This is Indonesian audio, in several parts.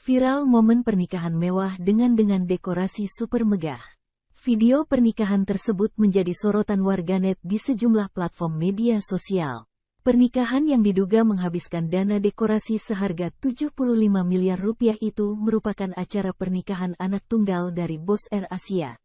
Viral momen pernikahan mewah dengan dekorasi super megah. Video pernikahan tersebut menjadi sorotan warganet di sejumlah platform media sosial. Pernikahan yang diduga menghabiskan dana dekorasi seharga 75 miliar rupiah itu merupakan acara pernikahan anak tunggal dari bos AirAsia.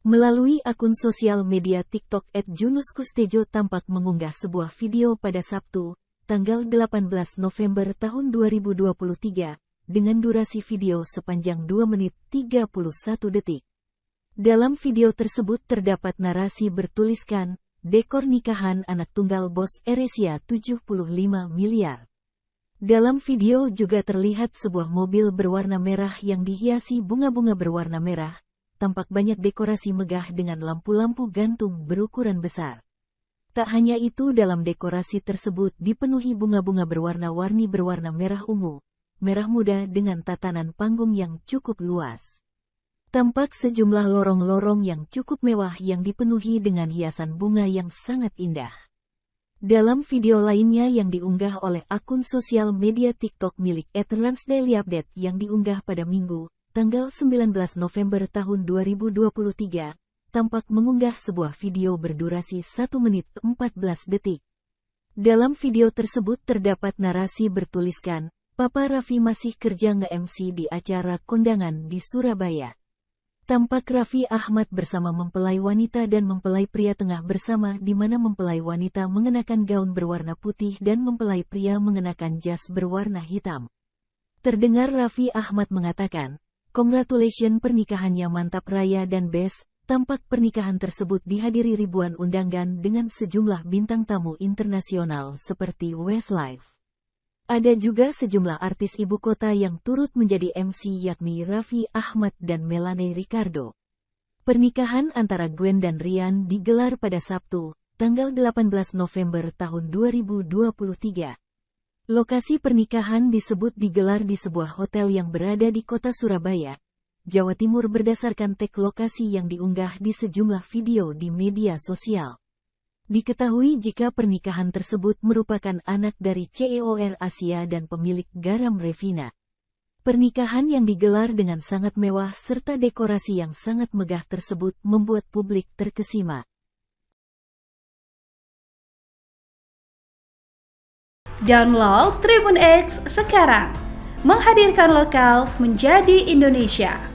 Melalui akun sosial media TikTok @junuskustejo tampak mengunggah sebuah video pada Sabtu, tanggal 18 November tahun 2023, dengan durasi video sepanjang 2 menit 31 detik. Dalam video tersebut terdapat narasi bertuliskan, dekor nikahan anak tunggal bos AirAsia 75 miliar. Dalam video juga terlihat sebuah mobil berwarna merah yang dihiasi bunga-bunga berwarna merah. Tampak banyak dekorasi megah dengan lampu-lampu gantung berukuran besar. Tak hanya itu, dalam dekorasi tersebut dipenuhi bunga-bunga berwarna-warni berwarna merah ungu, merah muda dengan tatanan panggung yang cukup luas. Tampak sejumlah lorong-lorong yang cukup mewah yang dipenuhi dengan hiasan bunga yang sangat indah. Dalam video lainnya yang diunggah oleh akun sosial media TikTok milik @ransdailyupdate yang diunggah pada Minggu, tanggal 19 November tahun 2023, tampak mengunggah sebuah video berdurasi 1 menit 14 detik. Dalam video tersebut terdapat narasi bertuliskan, Papa Raffi masih kerja nge-MC di acara kondangan di Surabaya. Tampak Raffi Ahmad bersama mempelai wanita dan mempelai pria tengah bersama, di mana mempelai wanita mengenakan gaun berwarna putih dan mempelai pria mengenakan jas berwarna hitam. Terdengar Raffi Ahmad mengatakan, "Congratulations, pernikahannya mantap raya dan best." Tampak pernikahan tersebut dihadiri ribuan undangan dengan sejumlah bintang tamu internasional seperti Westlife. Ada juga sejumlah artis ibu kota yang turut menjadi MC, yakni Raffi Ahmad dan Melanie Ricardo. Pernikahan antara Gwen dan Ryan digelar pada Sabtu, tanggal 18 November tahun 2023. Lokasi pernikahan disebut digelar di sebuah hotel yang berada di kota Surabaya, Jawa Timur berdasarkan tag lokasi yang diunggah di sejumlah video di media sosial. Diketahui jika pernikahan tersebut merupakan anak dari CEO AirAsia dan pemilik Garam Revina. Pernikahan yang digelar dengan sangat mewah serta dekorasi yang sangat megah tersebut membuat publik terkesima. Download Tribun X sekarang, menghadirkan lokal menjadi Indonesia.